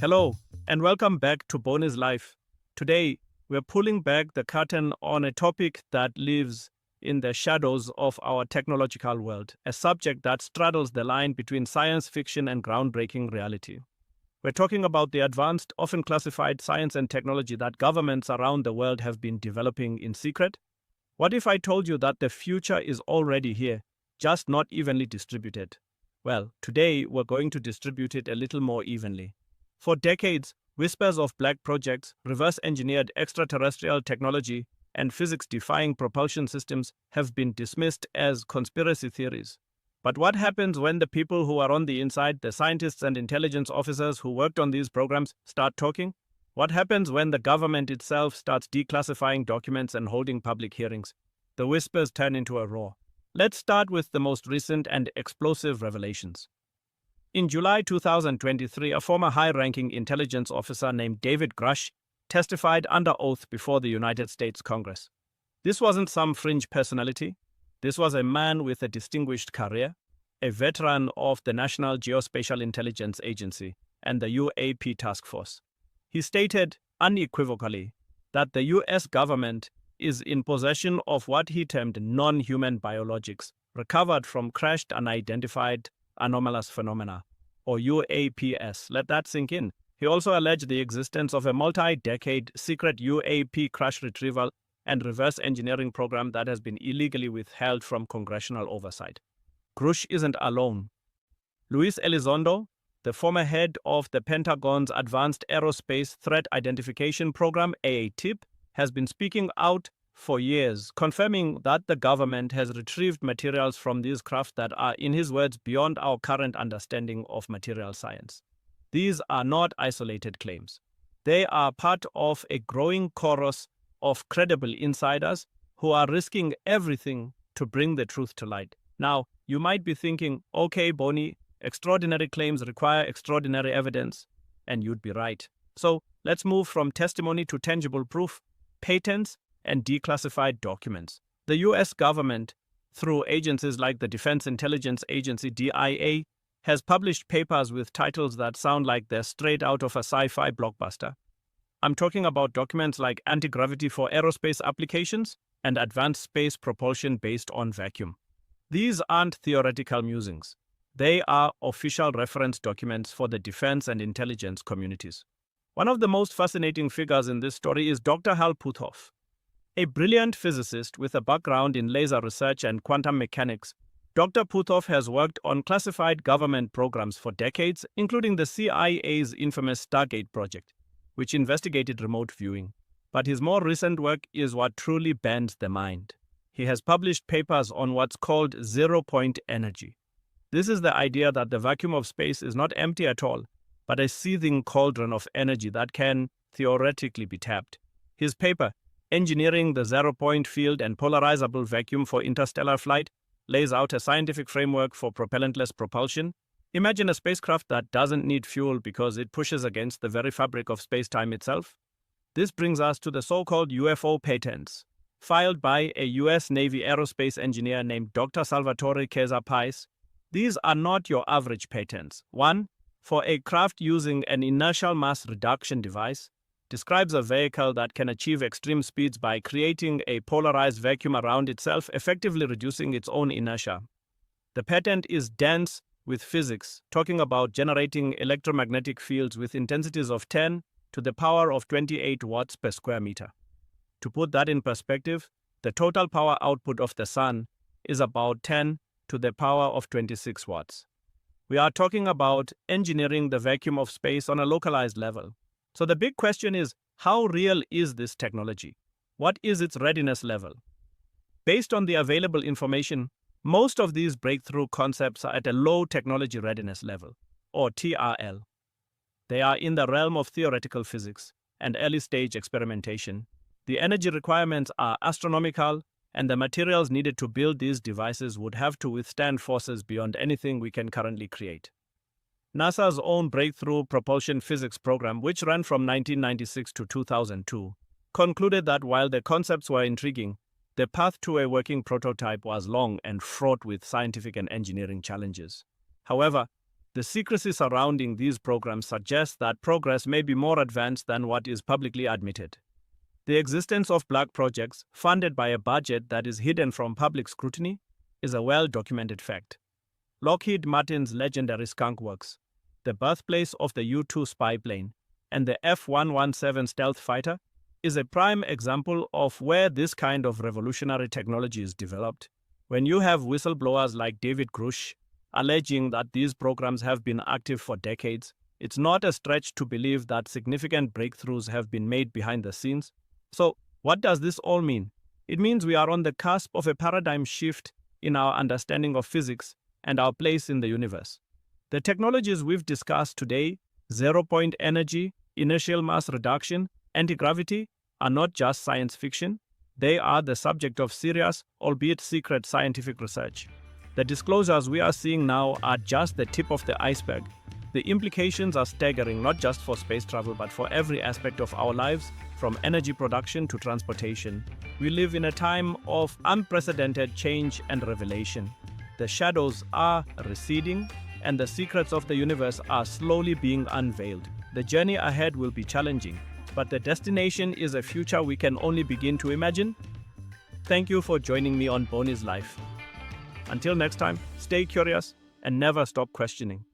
Hello, and welcome back to Boni's Life. Today, we're pulling back the curtain on a topic that lives in the shadows of our technological world, a subject that straddles the line between science fiction and groundbreaking reality. We're talking about the advanced, often classified science and technology that governments around the world have been developing in secret. What if I told you that the future is already here, just not evenly distributed? Well, today we're going to distribute it a little more evenly. For decades, whispers of black projects, reverse-engineered extraterrestrial technology, and physics-defying propulsion systems have been dismissed as conspiracy theories. But what happens when the people who are on the inside, the scientists and intelligence officers who worked on these programs, start talking? What happens when the government itself starts declassifying documents and holding public hearings? The whispers turn into a roar. Let's start with the most recent and explosive revelations. In July 2023, a former high-ranking intelligence officer named David Grush testified under oath before the United States Congress. This wasn't some fringe personality. This was a man with a distinguished career, a veteran of the National Geospatial Intelligence Agency and the UAP Task Force. He stated unequivocally that the US government is in possession of what he termed non-human biologics recovered from crashed unidentified anomalous phenomena, or UAPs. Let that sink in. He also alleged the existence of a multi-decade secret UAP crash retrieval and reverse engineering program that has been illegally withheld from congressional oversight. Grush isn't alone. Luis Elizondo, the former head of the Pentagon's Advanced Aerospace Threat Identification Program, AATIP, has been speaking out for years, confirming that the government has retrieved materials from these craft that are, in his words, beyond our current understanding of material science. These are not isolated claims. They are part of a growing chorus of credible insiders who are risking everything to bring the truth to light. Now, you might be thinking, okay, Boni, extraordinary claims require extraordinary evidence, and you'd be right. So let's move from testimony to tangible proof, patents, and declassified documents. The US government, through agencies like the Defense Intelligence Agency DIA, has published papers with titles that sound like they're straight out of a sci-fi blockbuster. I'm talking about documents like Anti-Gravity for Aerospace Applications and Advanced Space Propulsion Based on Vacuum. These aren't theoretical musings. They are official reference documents for the defense and intelligence communities. One of the most fascinating figures in this story is Dr. Hal Puthoff. A brilliant physicist with a background in laser research and quantum mechanics, Dr. Puthoff has worked on classified government programs for decades, including the CIA's infamous Stargate project, which investigated remote viewing. But his more recent work is what truly bends the mind. He has published papers on what's called zero-point energy. This is the idea that the vacuum of space is not empty at all, but a seething cauldron of energy that can theoretically be tapped. His paper, Engineering the Zero-Point Field and Polarizable Vacuum for Interstellar Flight, lays out a scientific framework for propellantless propulsion. Imagine a spacecraft that doesn't need fuel because it pushes against the very fabric of space-time itself. This brings us to the so-called UFO patents, filed by a US Navy aerospace engineer named Dr. Salvatore Keza Pais. These are not your average patents. One, for a craft using an inertial mass reduction device, describes a vehicle that can achieve extreme speeds by creating a polarized vacuum around itself, effectively reducing its own inertia. The patent is dense with physics, talking about generating electromagnetic fields with intensities of 10 to the power of 28 watts per square meter. To put that in perspective, the total power output of the sun is about 10 to the power of 26 watts. We are talking about engineering the vacuum of space on a localized level. So the big question is, how real is this technology? What is its readiness level? Based on the available information, most of these breakthrough concepts are at a low technology readiness level, or TRL. They are in the realm of theoretical physics and early-stage experimentation. The energy requirements are astronomical, and the materials needed to build these devices would have to withstand forces beyond anything we can currently create. NASA's own Breakthrough Propulsion Physics program, which ran from 1996 to 2002, concluded that while the concepts were intriguing, the path to a working prototype was long and fraught with scientific and engineering challenges. However, The secrecy surrounding these programs suggests that progress may be more advanced than what is publicly admitted. The existence of black projects, funded by a budget that is hidden from public scrutiny, is a well-documented fact. Lockheed Martin's legendary Skunk Works, the birthplace of the U-2 spy plane, and the F-117 stealth fighter, is a prime example of where this kind of revolutionary technology is developed. When you have whistleblowers like David Grush alleging that these programs have been active for decades, it's not a stretch to believe that significant breakthroughs have been made behind the scenes. So, what does this all mean? It means we are on the cusp of a paradigm shift in our understanding of physics and our place in the universe. The technologies we've discussed today, zero-point energy, inertial mass reduction, anti-gravity, are not just science fiction. They are the subject of serious, albeit secret, scientific research. The disclosures we are seeing now are just the tip of the iceberg. The implications are staggering, not just for space travel, but for every aspect of our lives, from energy production to transportation. We live in a time of unprecedented change and revelation. The shadows are receding, and the secrets of the universe are slowly being unveiled. The journey ahead will be challenging, but the destination is a future we can only begin to imagine. Thank you for joining me on Boni's Life. Until next time, stay curious and never stop questioning.